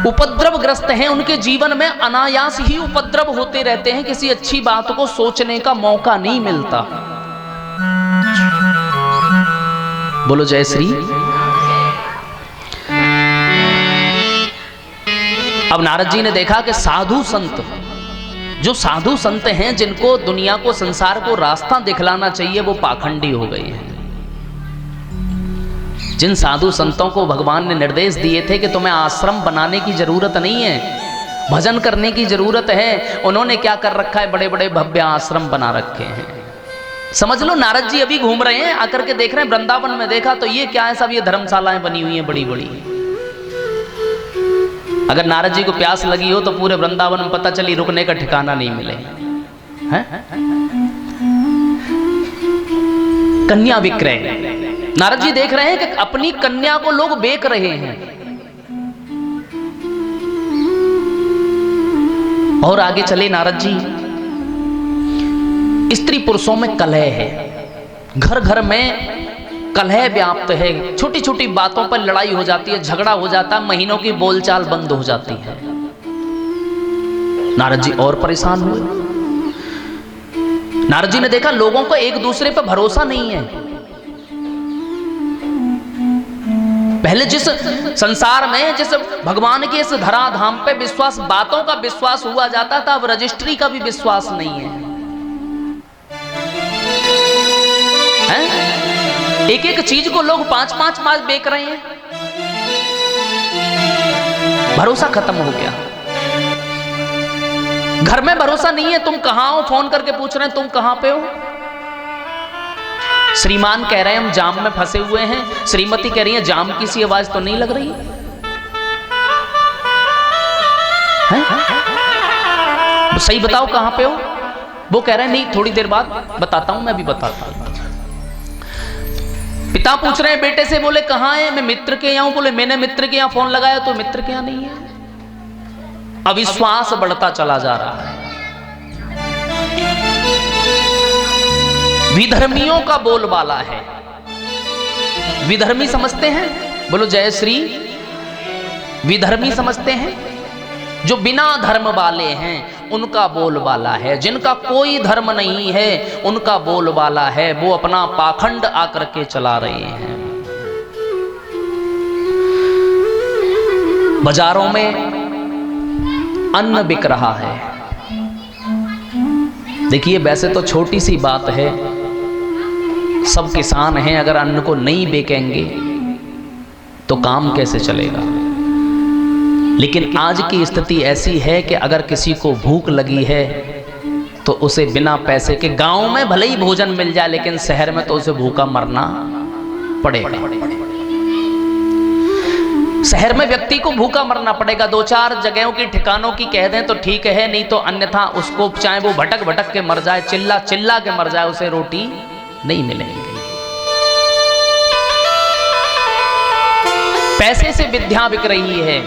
उपद्रवग्रस्त हैं, उनके जीवन में अनायास ही उपद्रव होते रहते हैं, किसी अच्छी बात को सोचने का मौका नहीं मिलता। बोलो जय श्री। अब नारद जी ने देखा कि साधु संत, जो साधु संत हैं, जिनको दुनिया को, संसार को रास्ता दिखलाना चाहिए, वो पाखंडी हो गए हैं। जिन साधु संतों को भगवान ने निर्देश दिए थे कि तुम्हें आश्रम बनाने की जरूरत नहीं है, भजन करने की जरूरत है, उन्होंने क्या कर रखा है, बड़े बड़े भव्य आश्रम बना रखे हैं। समझ लो नारद जी अभी घूम रहे हैं, आकर के देख रहे हैं वृंदावन में, देखा तो ये क्या है, सब ये धर्मशालाएं बनी हुई हैं बड़ी बड़ी। अगर नारद जी को प्यास लगी हो तो पूरे वृंदावन में पता चली रुकने का ठिकाना नहीं मिले हैं। कन्या विक्रय, नारद जी देख रहे हैं कि अपनी कन्या को लोग बेच रहे हैं। और आगे चले नारद जी, स्त्री पुरुषों में कलह है, घर घर में कलह व्याप्त है, छोटी छोटी बातों पर लड़ाई हो जाती है, झगड़ा हो जाता है, महीनों की बोलचाल बंद हो जाती है। नारद जी और परेशान हुए। नारद जी ने देखा लोगों को एक दूसरे पर भरोसा नहीं है। पहले जिस संसार में, जिस भगवान के इस धराधाम पे विश्वास, बातों का विश्वास हुआ जाता था, अब रजिस्ट्री का भी विश्वास नहीं है। एक एक चीज को लोग 5-5 मास बेच रहे हैं, भरोसा खत्म हो गया। घर में भरोसा नहीं है, तुम कहां हो, फोन करके पूछ रहे हैं तुम कहां पे हो। श्रीमान कह रहे हैं हम जाम में फंसे हुए हैं, श्रीमती कह रही है जाम की सी आवाज तो नहीं लग रही है? सही बताओ कहां पे हो। वो कह रहे हैं नहीं थोड़ी देर बाद बताता हूं, मैं अभी बताता हूं। पिता पूछ रहे हैं बेटे से, बोले कहां है, मैं मित्र के यहां हूं। बोले मैंने मित्र के यहां फोन लगाया तो मित्र के यहां नहीं है। अविश्वास बढ़ता चला जा रहा है। विधर्मियों का बोलबाला है। विधर्मी समझते हैं, बोलो जय श्री। विधर्मी समझते हैं जो बिना धर्म वाले हैं, उनका बोलबाला है। जिनका कोई धर्म नहीं है, उनका बोलबाला है। वो अपना पाखंड आकर के चला रहे हैं। बाजारों में अन्न बिक रहा है। देखिए वैसे तो छोटी सी बात है, सब किसान हैं, अगर अन्न को नहीं बेचेंगे तो काम कैसे चलेगा। लेकिन आज की स्थिति ऐसी है कि अगर किसी को भूख लगी है तो उसे बिना पैसे के, गांव में भले ही भोजन मिल जाए लेकिन शहर में तो उसे भूखा मरना पड़ेगा। शहर में व्यक्ति को भूखा मरना पड़ेगा। 2-4 जगहों की ठिकानों की कह दें तो ठीक है, नहीं तो अन्यथा उसको चाहे वो भटक भटक के मर जाए, चिल्ला चिल्ला के मर जाए, उसे रोटी नहीं मिलेगी। पैसे से विद्या बिक रही है,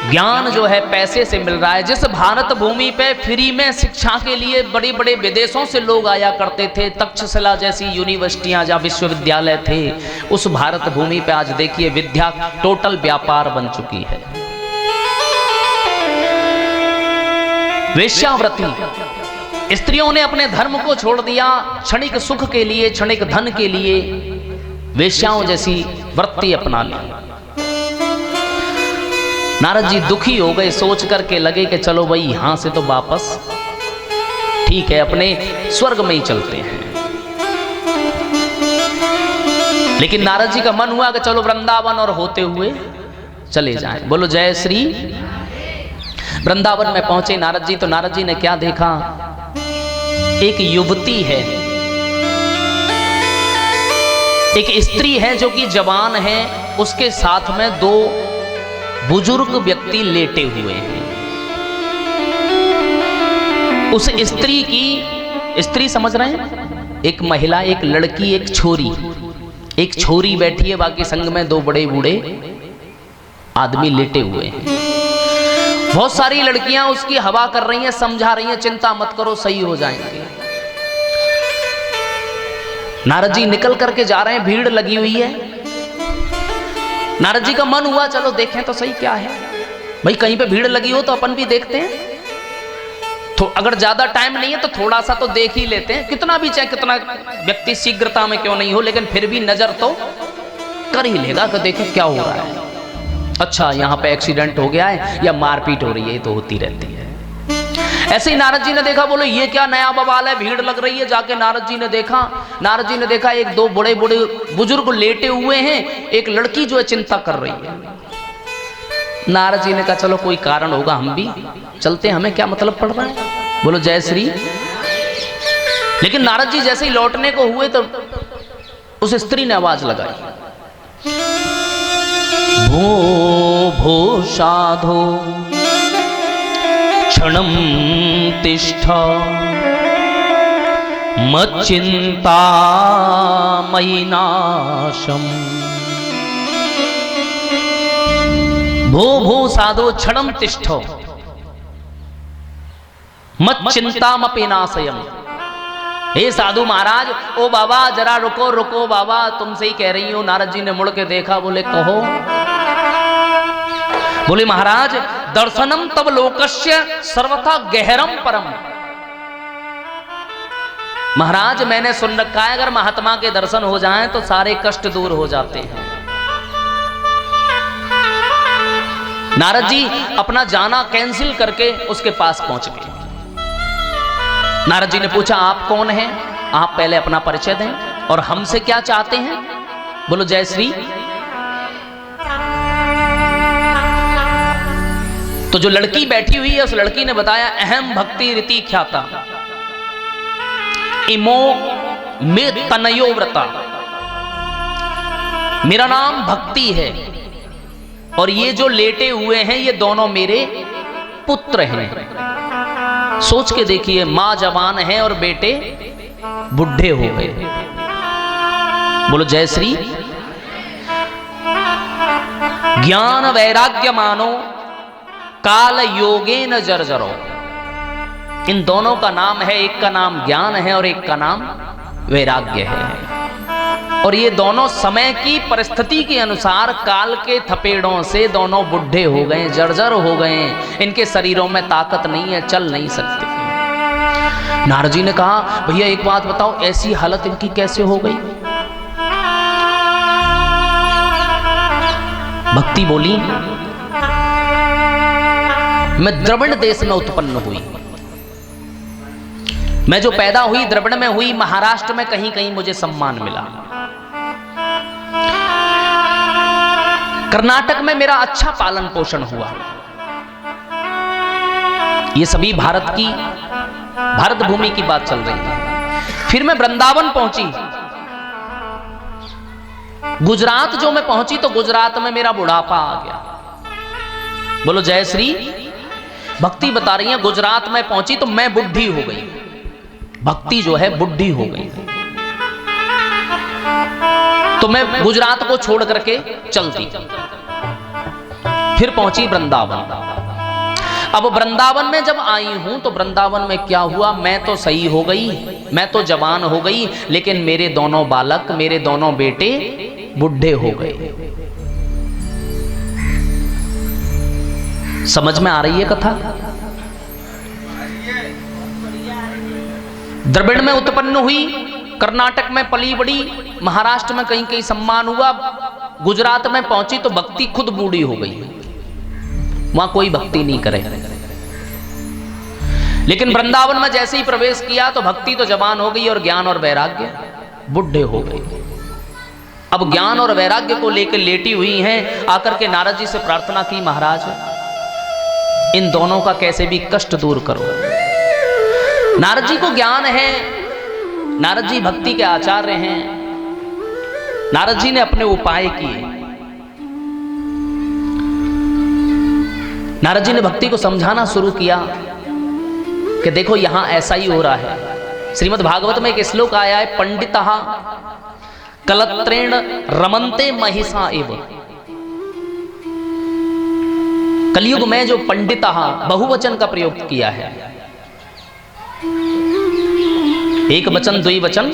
ज्ञान जो है पैसे से मिल रहा है। जिस भारत भूमि पे फ्री में शिक्षा के लिए बड़े बड़े विदेशों से लोग आया करते थे, तक्षशिला जैसी यूनिवर्सिटियां या विश्वविद्यालय थे, उस भारत भूमि पे आज देखिए विद्या टोटल व्यापार बन चुकी है। वेश्यावृत्ति, स्त्रियों ने अपने धर्म को छोड़ दिया क्षणिक सुख के लिए, क्षणिक धन के लिए, वेश्याओं जैसी वृत्ति अपना ली। नारद जी दुखी हो गए, सोच करके लगे कि चलो भाई यहां से तो वापस ठीक है, अपने स्वर्ग में ही चलते हैं। लेकिन नारद जी का मन हुआ कि चलो वृंदावन और होते हुए चले जाएं। बोलो जय श्री। वृंदावन में पहुंचे नारद जी, तो नारद जी ने क्या देखा, एक युवती है, एक स्त्री है जो कि जवान है, उसके साथ में 2 बुजुर्ग व्यक्ति लेटे हुए हैं। उस स्त्री की, स्त्री समझ रहे हैं, एक महिला, एक लड़की, एक छोरी, एक छोरी बैठी है, बाकी संग में 2 बड़े बूढ़े आदमी लेटे हुए हैं। बहुत सारी लड़कियां उसकी हवा कर रही हैं, समझा रही हैं, चिंता मत करो सही हो जाएंगे। नारद जी निकल करके जा रहे हैं, भीड़ लगी हुई है। नारद जी का मन हुआ चलो देखें तो सही क्या है। भाई कहीं पे भीड़ लगी हो तो अपन भी देखते हैं, तो अगर ज्यादा टाइम नहीं है तो थोड़ा सा तो देख ही लेते हैं, कितना भी चाहे कितना व्यक्ति शीघ्रता में क्यों नहीं हो, लेकिन फिर भी नजर तो कर ही लेगा कि देखे क्या हो रहा है। अच्छा यहाँ पे एक्सीडेंट हो गया है या मारपीट हो रही है, ये तो होती रहती है। ऐसे ही नारद जी ने देखा, बोले ये क्या नया बवाल है, भीड़ लग रही है। जाके नारद जी ने देखा एक दो बड़े बड़े बुजुर्ग लेटे हुए हैं, एक लड़की जो है चिंता कर रही है। नारद जी ने कहा चलो कोई कारण होगा, हम भी चलते हैं, हमें क्या मतलब पड़ रहा है, बोलो जय श्री। लेकिन नारद जी जैसे ही लौटने को हुए तो उस स्त्री ने आवाज लगाई, भो भो साधो क्षणं तिष्ठ मच्चिंता मयि नाशम। भो भो साधो क्षणं तिष्ठो मच्चिंतामपि नाशयम्। हे साधु महाराज, ओ बाबा जरा रुको रुको बाबा, तुमसे ही कह रही हूं। नारद जी ने मुड़ के देखा, बोले कहो। बोले महाराज, दर्शनम तब लोकस्य सर्वथा गहरम परम। महाराज मैंने सुन रखा है, अगर महात्मा के दर्शन हो जाएं तो सारे कष्ट दूर हो जाते हैं। नारद जी अपना जाना कैंसिल करके उसके पास पहुंच गए। नारद जी ने पूछा आप कौन हैं, आप पहले अपना परिचय दें और हमसे क्या चाहते हैं, बोलो जय श्री। तो जो लड़की बैठी हुई है उस लड़की ने बताया, अहम भक्ति रीति ख्याता इमो में तनयो व्रता। मेरा नाम भक्ति है और ये जो लेटे हुए हैं ये दोनों मेरे पुत्र हैं। सोच के देखिए, मां जवान है और बेटे बुढ़े हो गए। बोलो जय श्री। ज्ञान वैराग्य मानो काल योगे न जर्जरो। इन दोनों का नाम है, एक का नाम ज्ञान है और एक का नाम वैराग्य है। और ये दोनों समय की परिस्थिति के अनुसार काल के थपेड़ों से दोनों बुढ़े हो गए, जर्जर हो गए, इनके शरीरों में ताकत नहीं है, चल नहीं सकते। नारद जी ने कहा, भैया एक बात बताओ, ऐसी हालत इनकी कैसे हो गई? भक्ति बोली, मैं द्रविड़ देश में उत्पन्न हुई। मैं जो पैदा हुई द्रविड़ में हुई, महाराष्ट्र में कहीं कहीं मुझे सम्मान मिला, कर्नाटक में मेरा अच्छा पालन पोषण हुआ। ये सभी भारत भूमि की बात चल रही है। फिर मैं वृंदावन पहुंची, गुजरात जो मैं पहुंची तो गुजरात में मेरा बुढ़ापा आ गया। बोलो जय श्री। भक्ति बता रही है, गुजरात में पहुंची तो मैं बुढ़ी हो गई, भक्ति जो है बुढ़ी हो गई। तो मैं गुजरात को छोड़ करके चलती, फिर पहुंची वृंदावन। अब वृंदावन में जब आई हूं तो वृंदावन में क्या हुआ, मैं तो सही हो गई, मैं तो जवान हो गई, लेकिन मेरे दोनों बालक, मेरे दोनों बेटे बुढ़े हो गए। समझ में आ रही है कथा? द्रविड़ में उत्पन्न हुई, कर्नाटक में पली बड़ी, महाराष्ट्र में कहीं कहीं सम्मान हुआ, गुजरात में पहुंची तो भक्ति खुद बूढ़ी हो गई, वहां कोई भक्ति नहीं करे। लेकिन वृंदावन में जैसे ही प्रवेश किया तो भक्ति तो जवान हो गई और ज्ञान और वैराग्य बुढ़े हो गए। अब ज्ञान और वैराग्य को लेकर लेटी हुई हैं, आकर के नारद जी से प्रार्थना की, महाराज इन दोनों का कैसे भी कष्ट दूर करो। नारद जी को ज्ञान है, नारद जी भक्ति के आचार्य हैं, नारद जी ने अपने उपाय किए। नारद जी ने भक्ति को समझाना शुरू किया कि देखो यहां ऐसा ही हो रहा है। श्रीमद् भागवत में एक श्लोक आया है, पंडितः कलत्रेण रमन्ते महिषा एव। कलयुग में जो पंडितः बहुवचन का प्रयोग किया है, एक वचन द्विवचन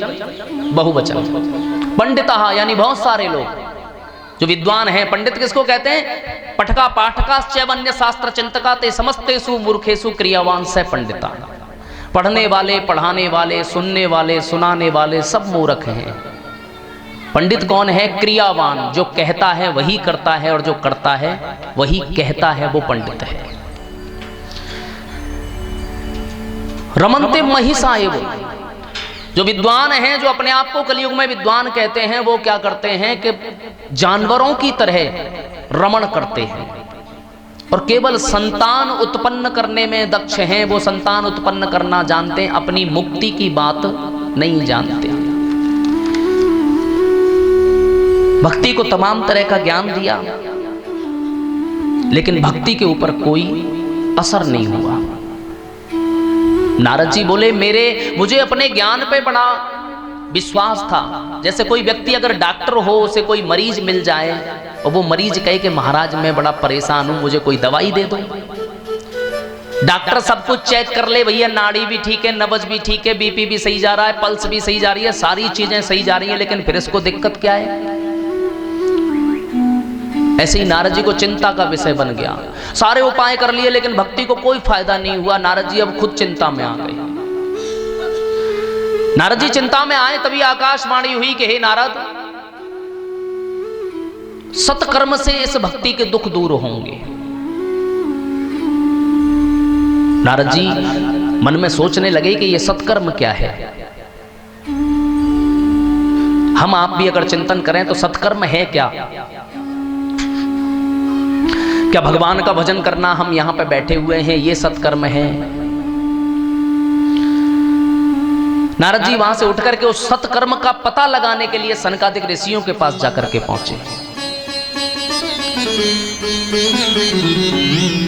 बहुवचन। पंडितः यानी बहुत सारे लोग, जो विद्वान है, पंडित किसको कहते हैं? पठका पाठका चैवन्य शास्त्र चिंतका ते समस्तेषु मूर्खेषु क्रियावान से पंडिता। पढ़ने वाले, पढ़ाने वाले, सुनने वाले, सुनाने वाले सब मूर्ख हैं। पंडित कौन है? क्रियावान, जो कहता है वही करता है और जो करता है वही कहता है, वो पंडित है। रमन्ते महिषा एव, जो विद्वान हैं, जो अपने आप को कलयुग में विद्वान कहते हैं, वो क्या करते हैं कि जानवरों की तरह रमण करते हैं और केवल संतान उत्पन्न करने में दक्ष हैं। वो संतान उत्पन्न करना जानते हैं, अपनी मुक्ति की बात नहीं जानते। भक्ति को तमाम तरह का ज्ञान दिया, लेकिन भक्ति के ऊपर कोई असर नहीं हुआ। नारद जी बोले, मुझे अपने ज्ञान पे बड़ा विश्वास था। जैसे कोई व्यक्ति अगर डॉक्टर हो, उसे कोई मरीज मिल जाए और वो मरीज कहे कि महाराज मैं बड़ा परेशान हूं, मुझे कोई दवाई दे दो। डॉक्टर सब कुछ चेक कर ले, भैया नाड़ी भी ठीक है, नब्ज भी ठीक है, बीपी भी सही जा रहा है, पल्स भी सही जा रही है, सारी चीजें सही जा रही हैं, लेकिन फिर इसको दिक्कत क्या है? ऐसे ही नारद जी को चिंता का विषय बन गया। सारे उपाय कर लिए, लेकिन भक्ति को कोई फायदा नहीं हुआ। नारद जी अब खुद चिंता में आ गए। नारद जी चिंता में आए, तभी आकाशवाणी हुई कि हे नारद, सत्कर्म से इस भक्ति के दुख दूर होंगे। नारद जी मन में सोचने लगे कि ये सत्कर्म क्या है। हम आप भी अगर चिंतन करें तो सत्कर्म है क्या? क्या भगवान का भजन करना, हम यहां पे बैठे हुए हैं, ये सत्कर्म है? नारद जी वहां से उठकर के उस सत्कर्म का पता लगाने के लिए सनकादिक ऋषियों के पास जाकर के पहुंचे।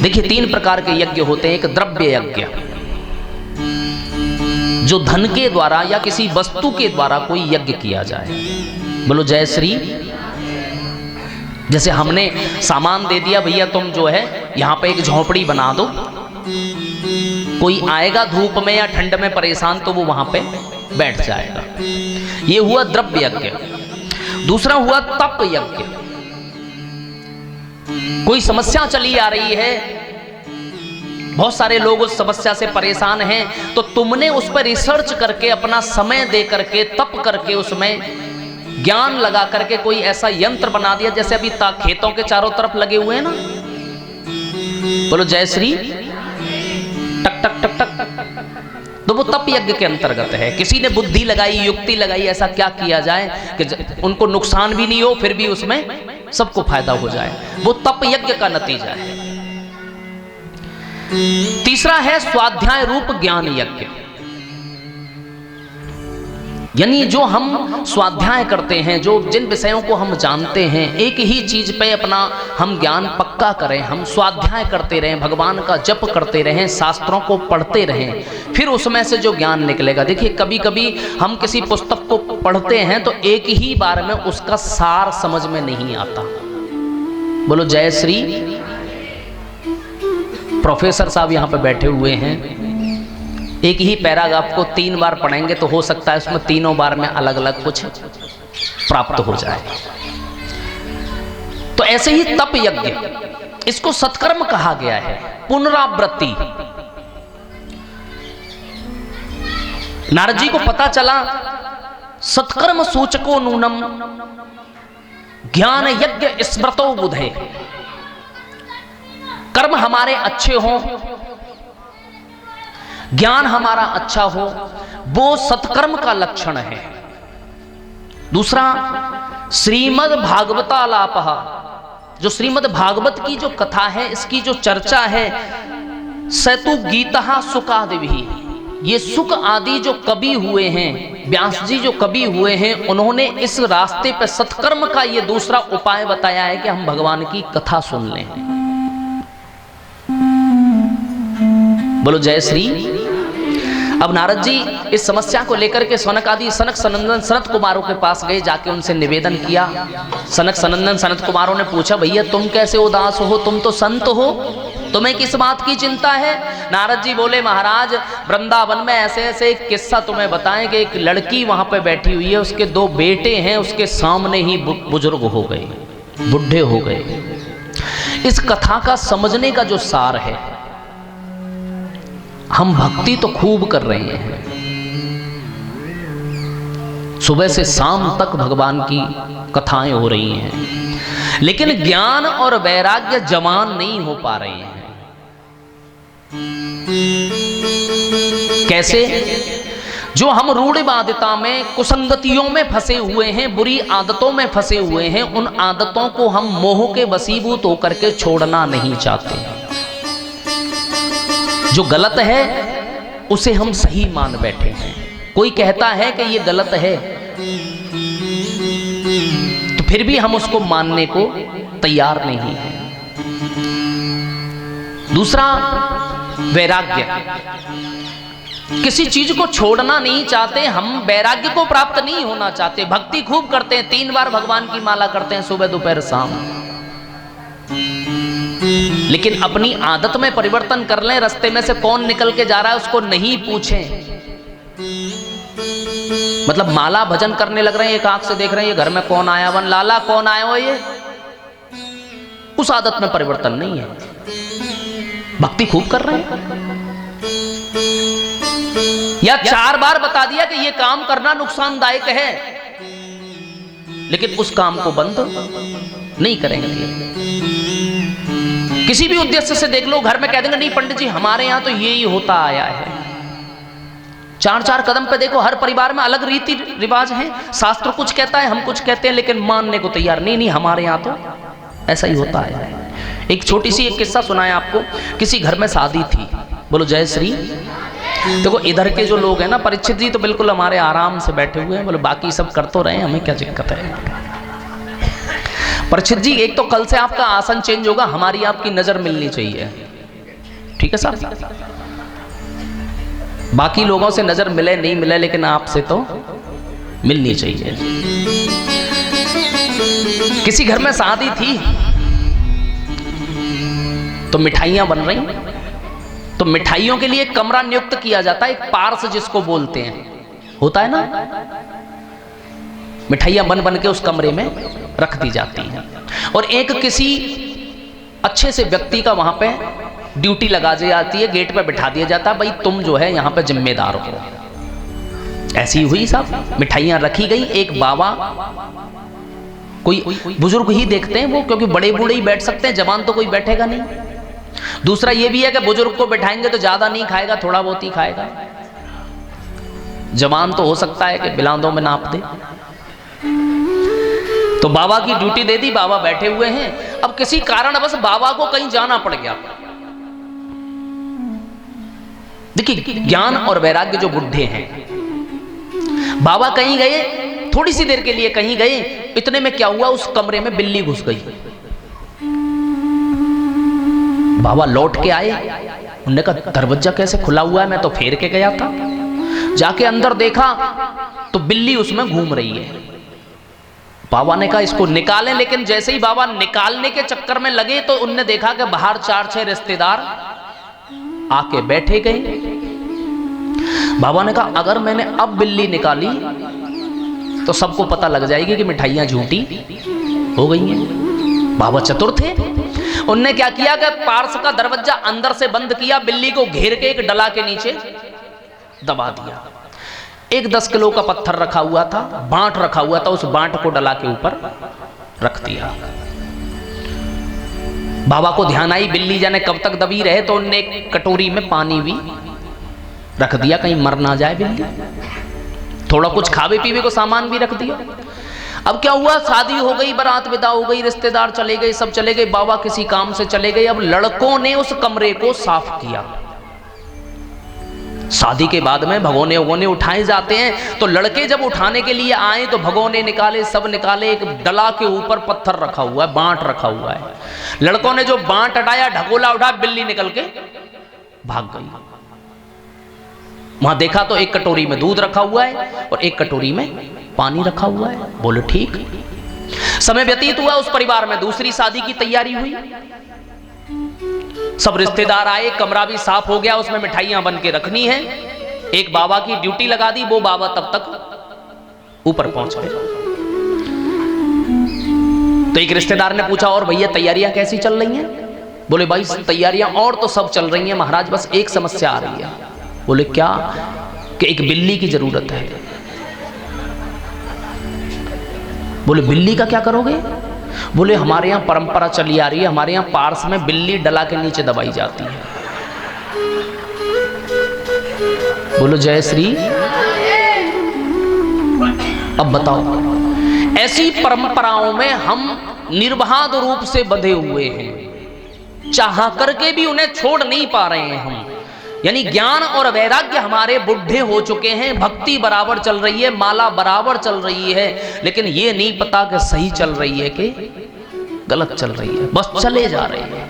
देखिए, 3 प्रकार के यज्ञ होते हैं। एक द्रव्य यज्ञ, जो धन के द्वारा या किसी वस्तु के द्वारा कोई यज्ञ किया जाए। बोलो जय श्री। जैसे हमने सामान दे दिया, भैया तुम जो है यहां पे एक झोपड़ी बना दो, कोई आएगा धूप में या ठंड में परेशान तो वो वहां पे बैठ जाएगा। ये हुआ द्रव्य यज्ञ। दूसरा हुआ तप यज्ञ। कोई समस्या चली आ रही है, बहुत सारे लोग उस समस्या से परेशान हैं, तो तुमने उस पर रिसर्च करके, अपना समय दे करके, तप करके, उसमें ज्ञान लगा करके कोई ऐसा यंत्र बना दिया, जैसे अभी खेतों के चारों तरफ लगे हुए हैं ना, बोलो जय श्री, टक टक टक टक, तो वो तप यज्ञ के अंतर्गत है। किसी ने बुद्धि लगाई, युक्ति लगाई, ऐसा क्या किया जाए कि उनको नुकसान भी नहीं हो, फिर भी उसमें सबको फायदा हो जाए। वो तप यज्ञ का नतीजा है। तीसरा है स्वाध्याय रूप ज्ञान यज्ञ, यानी जो हम स्वाध्याय करते हैं, जो जिन विषयों को हम जानते हैं, एक ही चीज पे अपना हम ज्ञान पक्का करें, हम स्वाध्याय करते रहें, भगवान का जप करते रहें, शास्त्रों को पढ़ते रहें, फिर उसमें से जो ज्ञान निकलेगा। देखिए, कभी कभी हम किसी पुस्तक को पढ़ते हैं तो एक ही बार में उसका सार समझ में नहीं आता। बोलो जय श्री। प्रोफेसर साहब यहाँ पे बैठे हुए हैं, एक ही पैराग्राफ को 3 बार पढ़ेंगे तो हो सकता है उसमें तीनों बार में अलग अलग कुछ प्राप्त हो जाए। तो ऐसे ही तप यज्ञ, इसको सत्कर्म कहा गया है। पुनरावृत्ति। नारद जी को पता चला सत्कर्म सूचको नूनम ज्ञान यज्ञ स्मृतो बुधे। कर्म हमारे अच्छे हों, ज्ञान हमारा अच्छा हो, वो सत्कर्म का लक्षण है। दूसरा, श्रीमद् भागवतालापः, जो श्रीमद् भागवत की जो कथा है, इसकी जो चर्चा है, सतु गीता सुकादिभिः, ये सुक आदि जो कवि हुए हैं, व्यास जी जो कवि हुए हैं, उन्होंने इस रास्ते पे सत्कर्म का ये दूसरा उपाय बताया है कि हम भगवान की कथा सुन लें। बोलो जय श्री। अब नारद जी इस समस्या को लेकर के सनक सनंदन सनत कुमारों के पास गए, जाके उनसे निवेदन किया। सनक सनंदन सनत कुमारों ने पूछा, भैया तुम कैसे उदास हो, तुम तो संत हो, तुम्हें किस बात की चिंता है? नारद जी बोले, महाराज वृंदावन में ऐसे ऐसे एक किस्सा तुम्हें बताएं कि एक लड़की वहां पे बैठी हुई है, उसके 2 बेटे हैं, उसके सामने ही बुजुर्ग हो गए। बुढ़े हो गए। इस कथा का समझने का जो सार है, हम भक्ति तो खूब कर रहे हैं, सुबह से शाम तक भगवान की कथाएं हो रही हैं, लेकिन ज्ञान और वैराग्य जवान नहीं हो पा रहे हैं। कैसे? जो हम रूढ़ बाध्यता में, कुसंगतियों में फंसे हुए हैं, बुरी आदतों में फंसे हुए हैं, उन आदतों को हम मोह के वशीभूत होकर के छोड़ना नहीं चाहते। जो गलत है उसे हम सही मान बैठे हैं। कोई कहता है कि ये गलत है, तो फिर भी हम उसको मानने को तैयार नहीं हैं। दूसरा, वैराग्य। किसी चीज को छोड़ना नहीं चाहते, हम वैराग्य को प्राप्त नहीं होना चाहते। भक्ति खूब करते हैं, 3 बार भगवान की माला करते हैं, सुबह दोपहर शाम, लेकिन अपनी आदत में परिवर्तन कर लें। रास्ते में से कौन निकल के जा रहा है उसको नहीं पूछें। मतलब माला भजन करने लग रहे हैं, एक आंख से देख रहे हैं ये घर में कौन आया, वन लाला कौन आया हो, ये उस आदत में परिवर्तन नहीं है। भक्ति खूब कर रहे हैं, या 4 बार बता दिया कि ये काम करना नुकसानदायक है, लेकिन उस काम को बंद नहीं करेंगे। किसी भी उद्देश्य से देख लो, घर में कह देंगे नहीं पंडित जी हमारे यहां तो यही होता आया है। 4-4 कदम पे देखो, हर परिवार में अलग रीति रिवाज है, शास्त्र कुछ कहता है, हम कुछ कहते हैं, लेकिन मानने को तैयार नहीं, हमारे यहां तो ऐसा ही होता है। एक छोटी सी एक किस्सा सुनाया आपको। किसी घर में शादी थी, बोलो जय श्री। देखो इधर के जो लोग हैं ना, परीक्षित जी तो बिल्कुल हमारे आराम से बैठे हुए हैं, बोले बाकी सब कर तो रहे हैं, हमें क्या दिक्कत है। परीक्षित जी, एक तो कल से आपका आसन चेंज होगा, हमारी आपकी नजर मिलनी चाहिए, ठीक है साहब। बाकी लोगों से नजर मिले नहीं मिले, लेकिन आपसे तो मिलनी चाहिए। किसी घर में शादी थी, तो मिठाइयां बन रही, तो मिठाइयों के लिए एक कमरा नियुक्त किया जाता है, एक पार्स जिसको बोलते हैं, होता है ना। मिठाइयां बन बन के उस कमरे में रख दी जाती हैं, और एक किसी अच्छे से व्यक्ति का वहां पे ड्यूटी लगा दी जाती है, गेट पे बिठा दिया जाता है, भाई तुम जो है यहां पे जिम्मेदार हो। ऐसी हुई साहब, मिठाइयां रखी गई। एक बाबा, कोई बुजुर्ग ही देखते हैं वो, क्योंकि बड़े बूढ़े ही बैठ सकते हैं, जवान तो कोई बैठेगा नहीं। दूसरा ये भी है कि बुजुर्ग को बैठाएंगे तो ज्यादा नहीं खाएगा, थोड़ा बहुत ही खाएगा। जवान तो हो सकता है कि बिलांदों में नाप दे। तो बाबा की ड्यूटी दे दी, बाबा बैठे हुए हैं। अब किसी कारण बस बाबा को कहीं जाना पड़ गया। देखिए ज्ञान और वैराग्य जो बुढ़े हैं, बाबा कहीं गए, थोड़ी सी देर के लिए कहीं गए, इतने में क्या हुआ, उस कमरे में बिल्ली घुस गई। बाबा लौट के आए, उन्होंने कहा दरवाजा कैसे खुला हुआ है, मैं तो फेर के गया था। जाके अंदर देखा तो बिल्ली उसमें घूम रही है। बाबा ने कहा इसको निकालें, लेकिन जैसे ही बाबा निकालने के चक्कर में लगे तो उनने देखा कि बाहर 4-6 रिश्तेदार आके बैठे गए। बाबा ने कहा अगर मैंने अब बिल्ली निकाली तो सबको पता लग जाएगी कि मिठाइयां झूठी हो गई हैं। बाबा चतुर थे, उनने क्या किया कि पार्स का दरवाजा अंदर से बंद किया, बिल्ली को घेर के एक डला के नीचे दबा दिया। एक 10 किलो का पत्थर रखा हुआ था, बांट रखा हुआ था, उस बांट को डला के ऊपर रख दिया। बाबा को ध्यान आई बिल्ली जाने कब तक दबी रहे, तो उनने एक कटोरी में पानी भी रख दिया, कहीं मर ना जाए बिल्ली। थोड़ा कुछ खावे पीवे को सामान भी रख दिया। अब क्या हुआ, शादी हो गई, बारात विदा हो गई, रिश्तेदार चले गए, सब चले गए, बाबा किसी काम से चले गए। अब लड़कों ने उस कमरे को साफ किया। शादी के बाद में भगोने वगोने उठाए जाते हैं, तो लड़के जब उठाने के लिए आए तो भगोने निकाले, सब निकाले, एक डला के ऊपर पत्थर रखा हुआ है, बांट रखा हुआ है। लड़कों ने जो बांट हटाया, ढकोला उठा, बिल्ली निकल के भाग गई। वहां देखा तो एक कटोरी में दूध रखा हुआ है और एक कटोरी में पानी रखा हुआ है। बोलो ठीक। समय व्यतीत हुआ, उस परिवार में दूसरी शादी की तैयारी हुई, सब रिश्तेदार आए, कमरा भी साफ हो गया, उसमें मिठाइयां बन के रखनी है। एक बाबा की ड्यूटी लगा दी, वो बाबा तब तक ऊपर पहुंच गए। तो एक रिश्तेदार ने पूछा, और भैया तैयारियां कैसी चल रही हैं? बोले भाई तैयारियां और तो सब चल रही हैं महाराज, बस एक समस्या आ रही है। बोले क्या? कि एक बिल्ली की जरूरत है। बोले बिल्ली का क्या करोगे? बोले हमारे यहां परंपरा चली आ रही है, हमारे यहां पार्स में बिल्ली डला के नीचे दबाई जाती है। बोलो जय श्री। अब बताओ, ऐसी परंपराओं में हम निर्बाध रूप से बंधे हुए हैं, चाह करके भी उन्हें छोड़ नहीं पा रहे हैं हम। यानी ज्ञान और वैराग्य हमारे बुढ़े हो चुके हैं, भक्ति बराबर चल रही है, माला बराबर चल रही है, लेकिन ये नहीं पता कि सही चल रही है कि गलत चल रही है, बस चले जा रहे हैं।